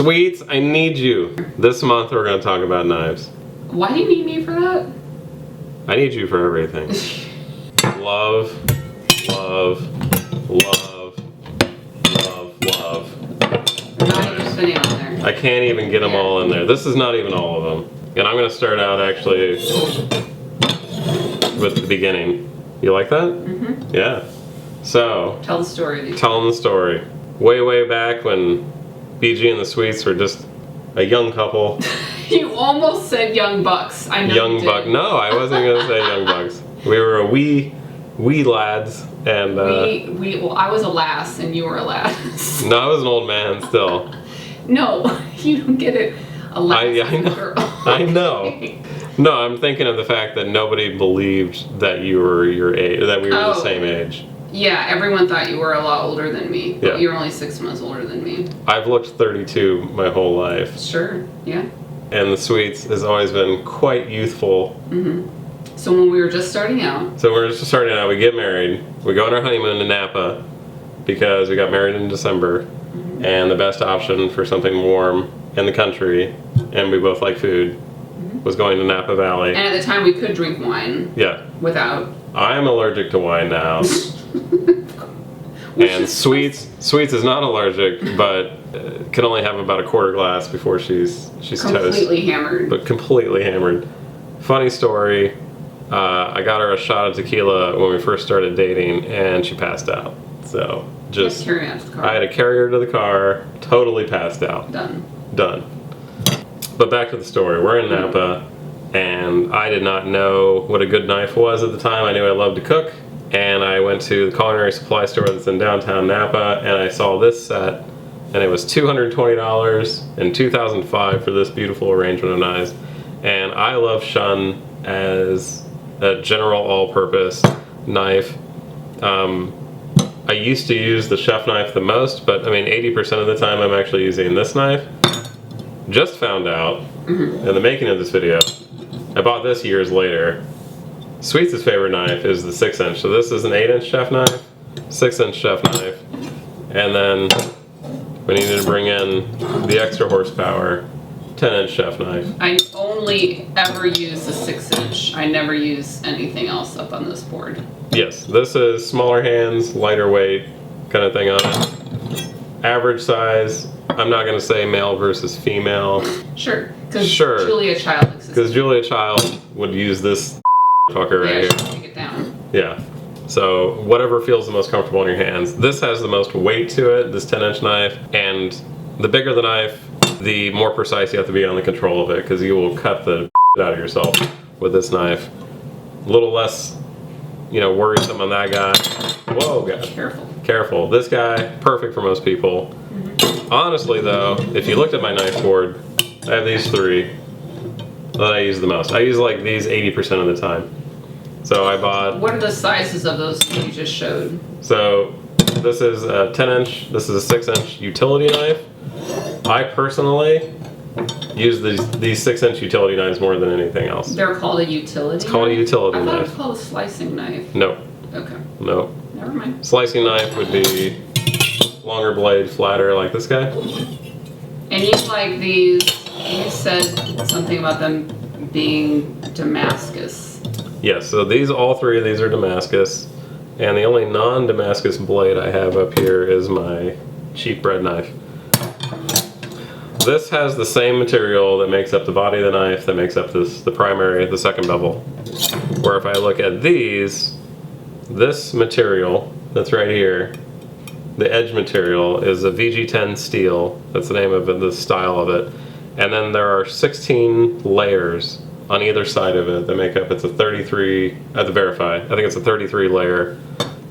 Sweets, I need you. This month we're gonna talk about knives. Why do you need me for that? I need you for everything. Love, love, love, love, love. Not even spinning on there. I can't even get them all in there. This is not even all of them. And I'm gonna start out actually with the beginning. You like that? Mm-hmm. Yeah. So, Tell the story. tell them the story. Way back when BG and the Sweets were just a young couple. You almost said young bucks. I know Young you did. buck. No, I wasn't gonna say young bucks. We were a wee lads, and Well, I was a lass and you were a lass. no, I was an old man still. No, you don't get it. A lass I know. girl. I know. No, I'm thinking of the fact that nobody believed that you were your age, that we were the same age. Yeah, everyone thought you were a lot older than me. But Yeah. you were only 6 months older than me. I've looked 32 my whole life, Sure, yeah. and the Sweets has always been quite youthful. Mm-hmm. So when we were just starting out, So we're just starting out, we get married, we go on our honeymoon to Napa because we got married in December, and the best option for something warm in the country, and we both like food, was going to Napa Valley. and at the time we could drink wine Yeah. without. I'm allergic to wine now. And Sweets is not allergic, but can only have about a quarter glass before she's toast. Completely hammered. But completely hammered. Funny story, I got her a shot of tequila when we first started dating, and she passed out. So just, carry out to the car. I had to carry her to the car, totally passed out. Done. But back to the story. We're in Napa, and I did not know what a good knife was at the time. I knew I loved to cook, and I went to the culinary supply store that's in downtown Napa, and I saw this set, and it was $220 in 2005 for this beautiful arrangement of knives. And I love Shun as a general all-purpose knife. I used to use the chef knife the most, but I mean 80% of the time I'm actually using this knife. Just found out in the making of this video, I bought this years later. Sweets' favorite knife is the 6-inch. So this is an 8-inch chef knife, 6-inch chef knife, and then we needed to bring in the extra horsepower 10-inch chef knife. I only ever use the 6-inch. I never use anything else up on this board. Yes, this is smaller hands, lighter weight kind of thing on it. Average size. I'm not going to say male versus female. Sure, because Sure. Julia Child exists. Because Julia Child would use this fucker right here. Take it down. Yeah. So whatever feels the most comfortable in your hands. This has the most weight to it, this 10-inch knife, and the bigger the knife, the more precise you have to be on the control of it, because you will cut the out of yourself with this knife. A little less, worrisome on that guy. Whoa, God. Careful. This guy, perfect for most people. Honestly, though, if you looked at my knife board, I have these three that I use the most. I use like these 80% of the time. So I bought... What are the sizes of those that you just showed? So this is a 10-inch, this is a 6-inch utility knife. I personally use these 6-inch utility knives more than anything else. They're called a utility It's called a utility I thought it knife. was called a slicing knife. No. Okay. No. Never mind. Slicing knife would be longer blade, flatter, like this guy. And you like these, you said something about them being Damascus. Yes, so all three of these are Damascus. And the only non-Damascus blade I have up here is my cheap bread knife. This has the same material that makes up the body of the knife, that makes up the primary, the second bevel. Where if I look at these, this material that's right here, the edge material, is a VG10 steel. That's the name of it, the style of it. And then there are 16 layers on either side of it that make up, it's a 33, I have to verify, I think it's a 33 layer.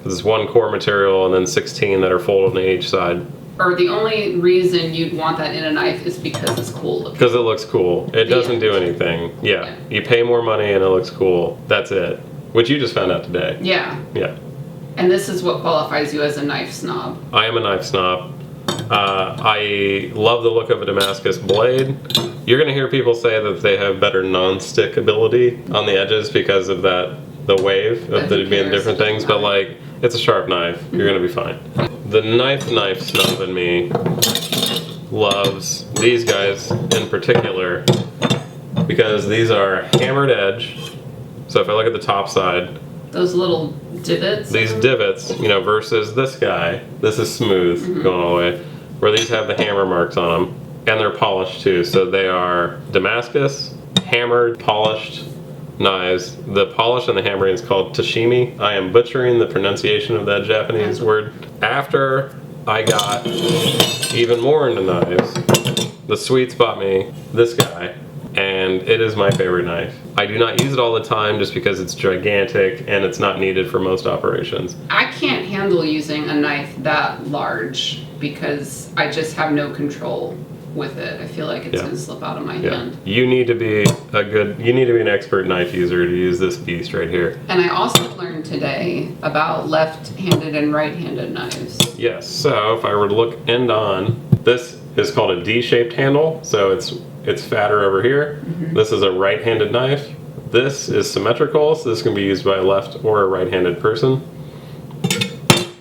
There's one core material and then 16 that are folded on each side. Or the only reason you'd want that in a knife is because it's cool looking. Because it looks cool. It doesn't do anything. Yeah. You pay more money and it looks cool. That's it. Which you just found out today. Yeah. Yeah. And this is what qualifies you as a knife snob. I am a knife snob. I love the look of a Damascus blade. You're going to hear people say that they have better non-stick ability on the edges because of the wave of the being different things, but like, it's a sharp knife. You're going to be fine. The knife snob in me loves these guys in particular because these are hammered edge. So if I look at the top side, those little divots. these divots, versus this guy, this is smooth going all the way, where these have the hammer marks on them, and they're polished too. So they are Damascus, hammered, polished knives. The polish and the hammering is called tashimi. I am butchering the pronunciation of that Japanese word. After I got even more into knives, the Swedes bought me this guy, and it is my favorite knife. I do not use it all the time just because it's gigantic and it's not needed for most operations. I can't handle using a knife that large because I just have no control with it. I feel like it's going to slip out of my hand. You need to be an expert knife user to use this beast right here. And I also learned today about left-handed and right-handed knives. Yes, so if I were to look end on, this is called a D-shaped handle, so it's fatter over here. This is a right-handed knife. This is symmetrical, so this can be used by a left or a right-handed person.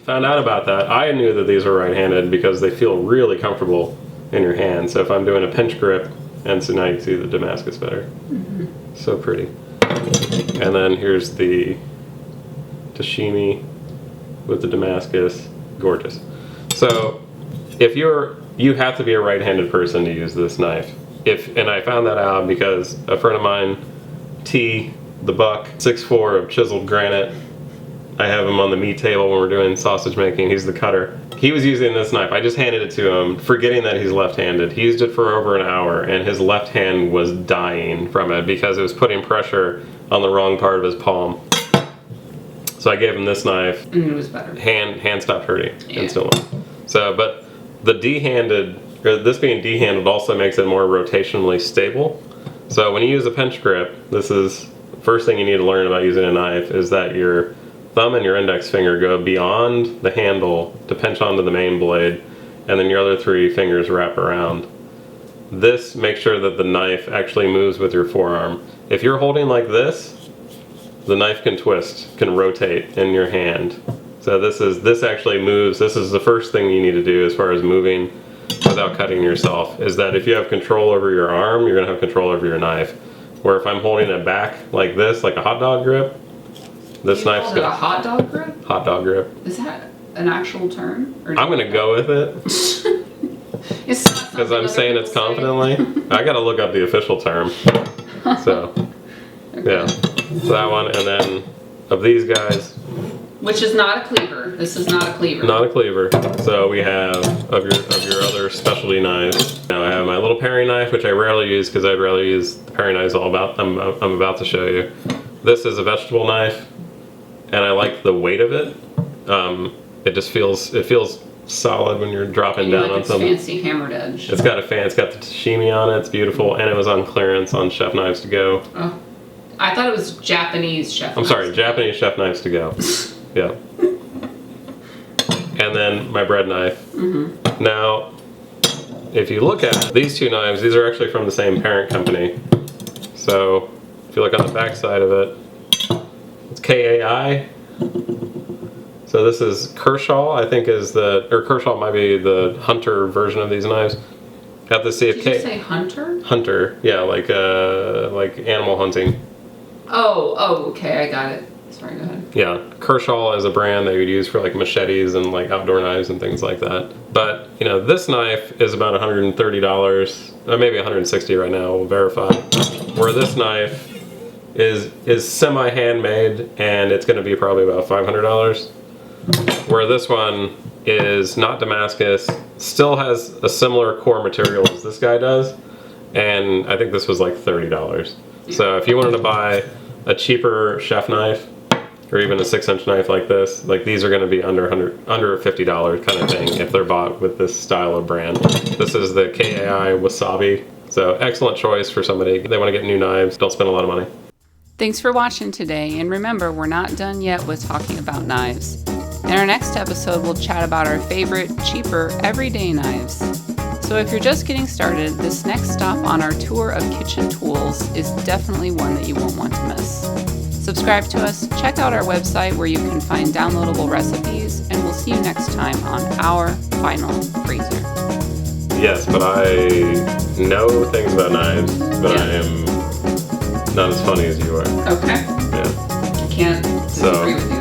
Found out about that. I knew that these were right-handed because they feel really comfortable in your hand. So if I'm doing a pinch grip, and so now you can see the Damascus better. So pretty. And then here's the tashimi with the Damascus. Gorgeous. So if you have to be a right-handed person to use this knife. And I found that out because a friend of mine, T, the Buck, 6'4" of chiseled granite. I have him on the meat table when we're doing sausage making. He's the cutter. He was using this knife. I just handed it to him, forgetting that he's left-handed. He used it for over an hour, and his left hand was dying from it because it was putting pressure on the wrong part of his palm. So I gave him this knife. And it was better. Hand stopped hurting instantly. So, but the this being D-handed also makes it more rotationally stable. So when you use a pinch grip, this is the first thing you need to learn about using a knife is that your thumb and your index finger go beyond the handle to pinch onto the main blade, and then your other 3 fingers wrap around. This makes sure that the knife actually moves with your forearm. If you're holding like this, the knife can twist, can rotate in your hand. So this actually moves. This is the first thing you need to do as far as moving without cutting yourself, is that if you have control over your arm, you're gonna have control over your knife. Where if I'm holding it back like this, like a hot dog grip, this knife's a hot dog grip? Hot dog grip. Is that an actual term? I'm gonna go with it. Because I'm saying it's confidently. I gotta look up the official term. So, yeah. So that one, and then of these guys. Which is not a cleaver. This is not a cleaver. Not a cleaver. So we have of your other specialty knives. Now I have my little paring knife, which I rarely use because I'd rather use the paring knives I'm about to show you. This is a vegetable knife, and I like the weight of it. It feels solid when you're dropping down on something. Fancy hammered edge. It's got the tashimi on it. It's beautiful, and it was on clearance on Chef Knives to Go. Oh, I thought it was Japanese Chef. I'm sorry, Japanese Chef Knives to Go. Yeah. And then my bread knife. Now, if you look at these 2 knives, these are actually from the same parent company. So if you look on the back side of it, it's KAI. So this is Kershaw, I think Kershaw might be the Hunter version of these knives. Have to see if Did you say Hunter? Hunter, yeah, like animal hunting. Oh, okay, I got it. Sorry, go ahead. Yeah, Kershaw is a brand that you would use for like machetes and like outdoor knives and things like that. But this knife is about $130, maybe $160 right now. We'll verify. Where this knife is semi-handmade, and it's going to be probably about $500. Where this one is not Damascus, still has a similar core material as this guy does, and I think this was like $30. So if you wanted to buy a cheaper chef knife, or even a 6-inch knife like this, like these are going to be under $50 kind of thing if they're bought with this style of brand. This is the KAI Wasabi. So excellent choice for somebody. They want to get new knives, don't spend a lot of money. Thanks for watching today, and remember, we're not done yet with talking about knives. In our next episode, we'll chat about our favorite, cheaper, everyday knives. So if you're just getting started, this next stop on our tour of kitchen tools is definitely one that you won't want to miss. Subscribe to us, check out our website where you can find downloadable recipes, and we'll see you next time on Our Final Freezer. Yes, but I know things about knives, but Yes. I am not as funny as you are. Okay. Yeah. I can't disagree with you